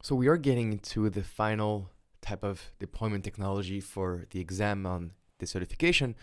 So we are getting into the final type of deployment technology for the exam on the certification,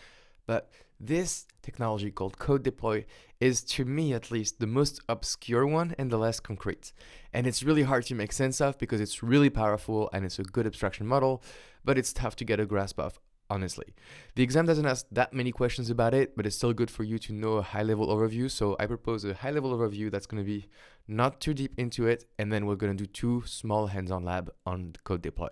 but this technology called code deploy is, to me at least, the most obscure one and the less concrete. And it's really hard to make sense of because it's really powerful and it's a good abstraction model, but it's tough to get a grasp of, honestly. The exam doesn't ask that many questions about it, but it's still good for you to know a high-level overview. So I propose a high-level overview that's going to be not too deep into it, and then we're going to do two small hands-on lab on code deploy.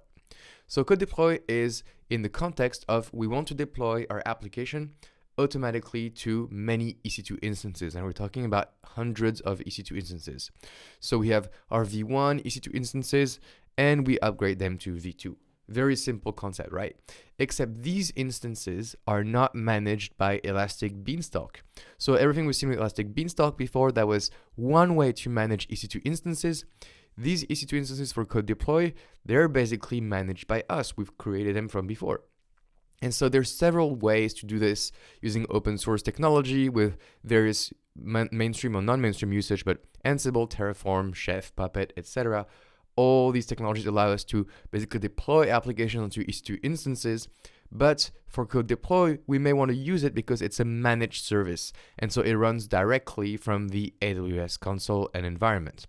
So code deploy is in the context of we want to deploy our application automatically to many EC2 instances, and we're talking about hundreds of EC2 instances. So we have our V1 EC2 instances, and we upgrade them to V2. Very simple concept, right? Except these instances are not managed by Elastic Beanstalk. So everything we've seen with Elastic Beanstalk before, that was one way to manage EC2 instances. These EC2 instances for code deploy, they're basically managed by us. We've created them from before. And so there's several ways to do this using open source technology with various mainstream or non-mainstream usage, but Ansible, Terraform, Chef, Puppet, etc. All these technologies allow us to basically deploy applications onto EC2 instances, but for code deploy, we may want to use it because it's a managed service, and so it runs directly from the AWS console and environment.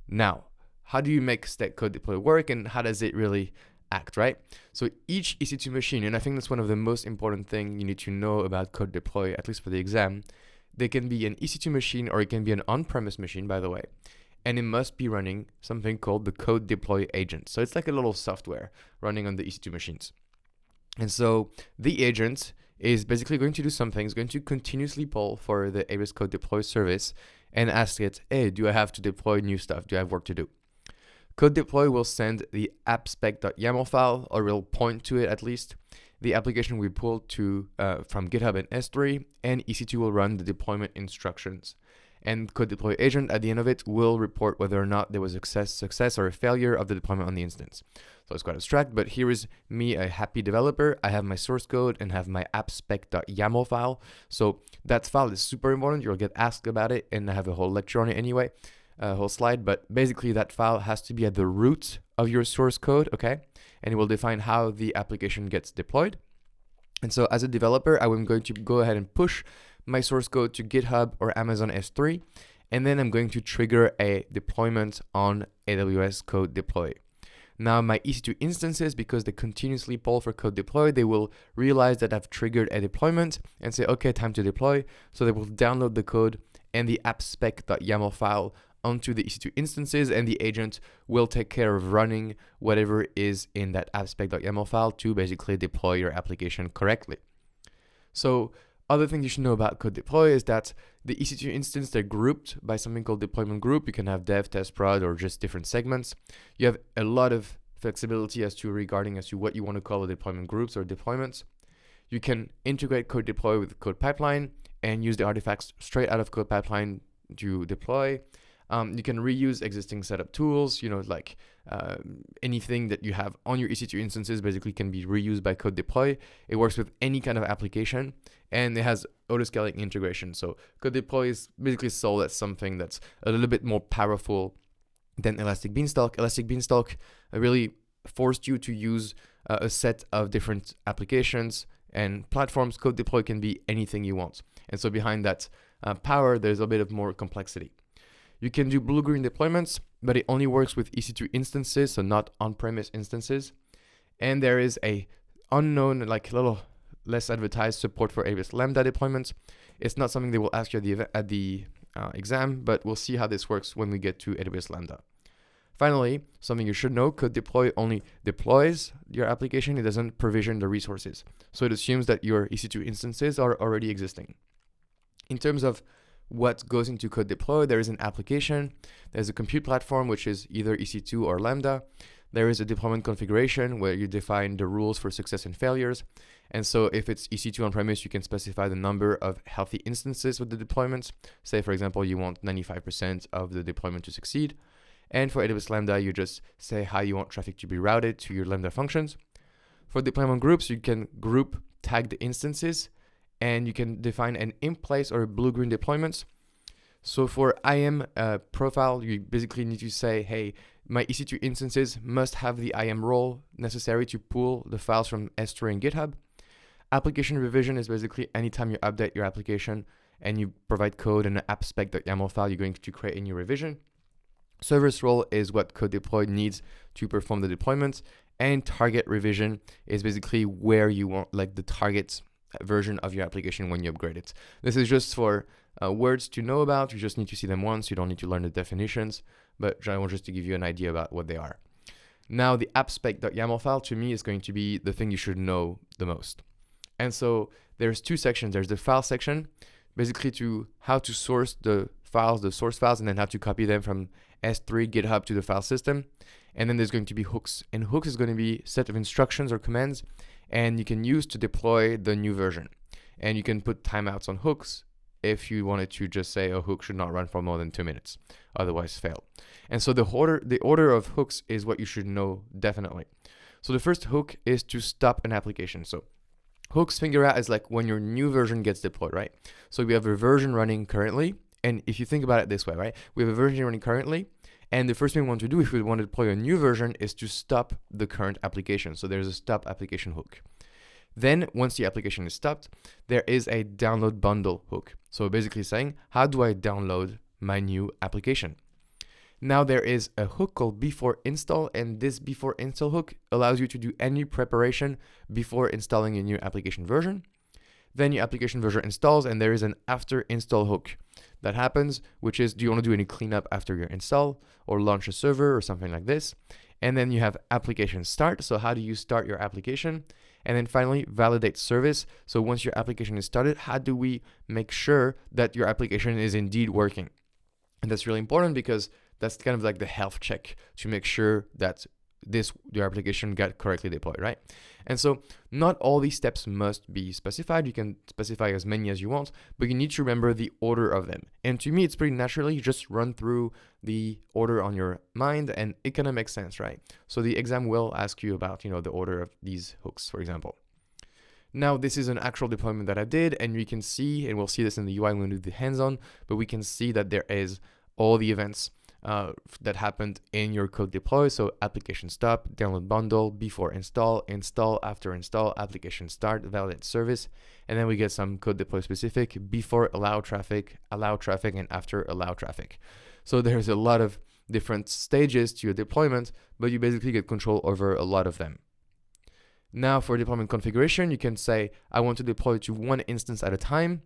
Now, how do you make stack code deploy work, and how does it really act, right? So each EC2 machine, and I think that's one of the most important things you need to know about code deploy, at least for the exam, they can be an EC2 machine or it can be an on-premise machine, by the way. And it must be running something called the code deploy agent. So it's like a little software running on the EC2 machines. And so the agent is basically going to do something. It's going to continuously poll for the AWS code deploy service and ask it, hey, do I have to deploy new stuff? Do I have work to do? Code deploy will send the appspec.yaml file, or will point to it at least. The application we pulled to from GitHub and S3, and EC2 will run the deployment instructions. And code deploy agent at the end of it will report whether or not there was a success or a failure of the deployment on the instance. So it's quite abstract, but here is me, a happy developer. I have my source code and have my appspec.yaml file. So that file is super important. You'll get asked about it, and I have a whole lecture on it anyway, a whole slide. But basically that file has to be at the root of your source code, okay? And it will define how the application gets deployed. And so as a developer, I'm going to go ahead and push my source code to GitHub or Amazon S3, and then I'm going to trigger a deployment on AWS code deploy. Now my EC2 instances, because they continuously poll for code deploy, they will realize that I've triggered a deployment and say, okay, time to deploy. So they will download the code and the appspec.yaml file onto the EC2 instances, and the agent will take care of running whatever is in that appspec.yaml file to basically deploy your application correctly. So other thing you should know about code deploy is that the EC2 instance, they're grouped by something called deployment group. You can have dev, test, prod, or just different segments. You have a lot of flexibility as to what you want to call the deployment groups or deployments. You can integrate code deploy with code pipeline and use the artifacts straight out of code pipeline to deploy. You can reuse existing setup tools, like anything that you have on your EC2 instances basically can be reused by code deploy. It works with any kind of application, and it has autoscaling integration. So code deploy is basically sold as something that's a little bit more powerful than Elastic Beanstalk. Elastic Beanstalk really forced you to use a set of different applications and platforms. Code deploy can be anything you want. And so behind that power, there's a bit of more complexity. You can do blue-green deployments, but it only works with EC2 instances, so not on-premise instances. And there is a unknown, like a little less advertised support for AWS Lambda deployments. It's not something they will ask you at the exam, but we'll see how this works when we get to AWS Lambda. Finally, something you should know, code deploy only deploys your application. It doesn't provision the resources. So it assumes that your EC2 instances are already existing. In terms of what goes into code deploy, there is an application, there's a compute platform, which is either EC2 or Lambda. There is a deployment configuration where you define the rules for success and failures. And so if it's EC2 on-premise, you can specify the number of healthy instances with the deployments. Say, for example, you want 95% of the deployment to succeed. And for AWS Lambda, you just say how you want traffic to be routed to your Lambda functions. For deployment groups, you can group tag the instances, and you can define an in-place or blue-green deployments. So for IAM profile, you basically need to say, hey, my EC2 instances must have the IAM role necessary to pull the files from S3 and GitHub. Application revision is basically anytime you update your application and you provide code in an app.spec.yaml file, you're going to create a new revision. Service role is what code deploy needs to perform the deployment. And target revision is basically where you want like the target version of your application when you upgrade it. This is just for words to know about. You just need to see them once. You don't need to learn the definitions, but I want just to give you an idea about what they are. Now, the app.spec.yaml file to me is going to be the thing you should know the most. And so there's two sections. There's the file section, basically to how to source the files, the source files, and then how to copy them from S3 GitHub to the file system. And then there's going to be hooks. And hooks is going to be a set of instructions or commands, and you can use to deploy the new version. And you can put timeouts on hooks if you wanted to just say a hook should not run for more than 2 minutes, otherwise fail. And so the order of hooks is what you should know definitely. So the first hook is to stop an application. So hooks figure out is like when your new version gets deployed, right? So we have a version running currently. And if you think about it this way, right? We have a version running currently. And the first thing we want to do if we want to deploy a new version is to stop the current application. So there's a stop application hook. Then once the application is stopped, there is a download bundle hook. So basically saying, how do I download my new application? Now there is a hook called before install, and this before install hook allows you to do any preparation before installing a new application version. Then your application version installs, and there is an after install hook that happens, which is, do you want to do any cleanup after your install or launch a server or something like this? And then you have application start. So how do you start your application? And then finally, validate service. So once your application is started, how do we make sure that your application is indeed working? And that's really important because that's kind of like the health check to make sure that your application got correctly deployed, right? And so not all these steps must be specified. You can specify as many as you want, but you need to remember the order of them. And to me, it's pretty natural. You just run through the order on your mind and it kind of makes sense, right? So the exam will ask you about, the order of these hooks, for example. Now, this is an actual deployment that I did, and you can see, and we'll see this in the UI when we do the hands-on, but we can see that there is all the events that happened in your code deploy. So application stop, download bundle, before install, install, after install, application start, validate service. And then we get some code deploy specific, before allow traffic, and after allow traffic. So there's a lot of different stages to your deployment, but you basically get control over a lot of them. Now for deployment configuration, you can say, I want to deploy to one instance at a time.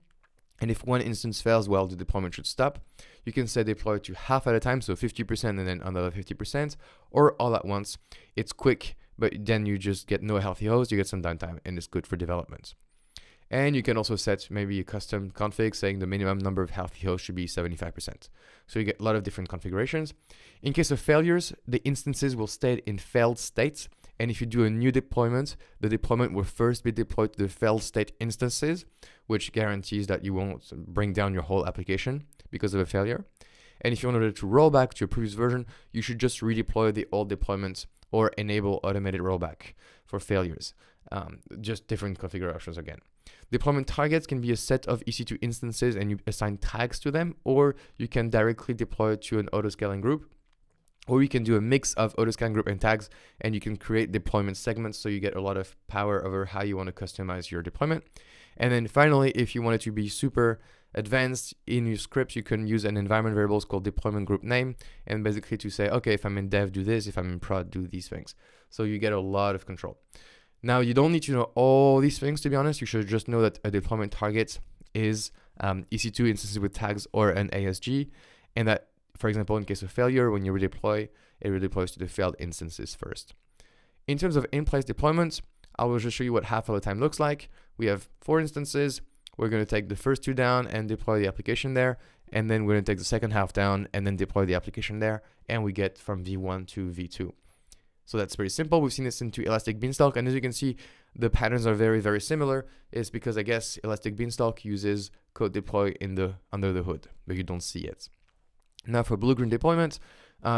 And if one instance fails, well, the deployment should stop. You can say deploy to half at a time, so 50% and then another 50%, or all at once. It's quick, but then you just get no healthy host, you get some downtime, and it's good for development. And you can also set maybe a custom config saying the minimum number of healthy hosts should be 75%. So you get a lot of different configurations. In case of failures, the instances will stay in failed states. And if you do a new deployment, the deployment will first be deployed to the failed state instances, which guarantees that you won't bring down your whole application because of a failure. And if you wanted to roll back to a previous version, you should just redeploy the old deployments or enable automated rollback for failures. Just different configurations again. Deployment targets can be a set of EC2 instances and you assign tags to them, or you can directly deploy it to an autoscaling group. Or you can do a mix of autoscaling group and tags, and you can create deployment segments so you get a lot of power over how you want to customize your deployment. And then finally, if you want it to be super advanced in your scripts, you can use an environment variables called deployment group name, and basically to say, okay, if I'm in dev, do this, if I'm in prod, do these things. So you get a lot of control. Now, you don't need to know all these things, to be honest. You should just know that a deployment target is EC2 instances with tags or an ASG, and that, for example, in case of failure, when you redeploy, it redeploys to the failed instances first. In terms of in-place deployments, I will just show you what half of the time looks like. We have 4 instances. We're going to take the first 2 down and deploy the application there. And then we're going to take the second half down and then deploy the application there. And we get from V1 to V2. So that's pretty simple. We've seen this into Elastic Beanstalk. And as you can see, the patterns are very, very similar. It's because I guess Elastic Beanstalk uses code deploy under the hood, but you don't see it. Now for blue-green deployment,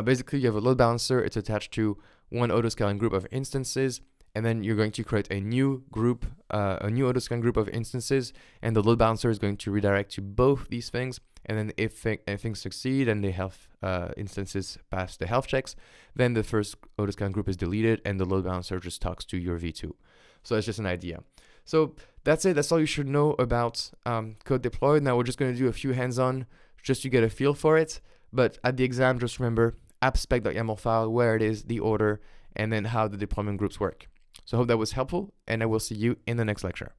basically you have a load balancer. It's attached to one autoscaling group of instances, and then you're going to create a new group, a new Autoscan group of instances, and the load balancer is going to redirect to both these things. And then if things succeed and they have instances pass the health checks, then the first Autoscan group is deleted and the load balancer just talks to your V2. So that's just an idea. So that's it. That's all you should know about code deploy. Now we're just going to do a few hands-on just to get a feel for it. But at the exam, just remember appspec.yaml file, where it is, the order, and then how the deployment groups work. So I hope that was helpful, and I will see you in the next lecture.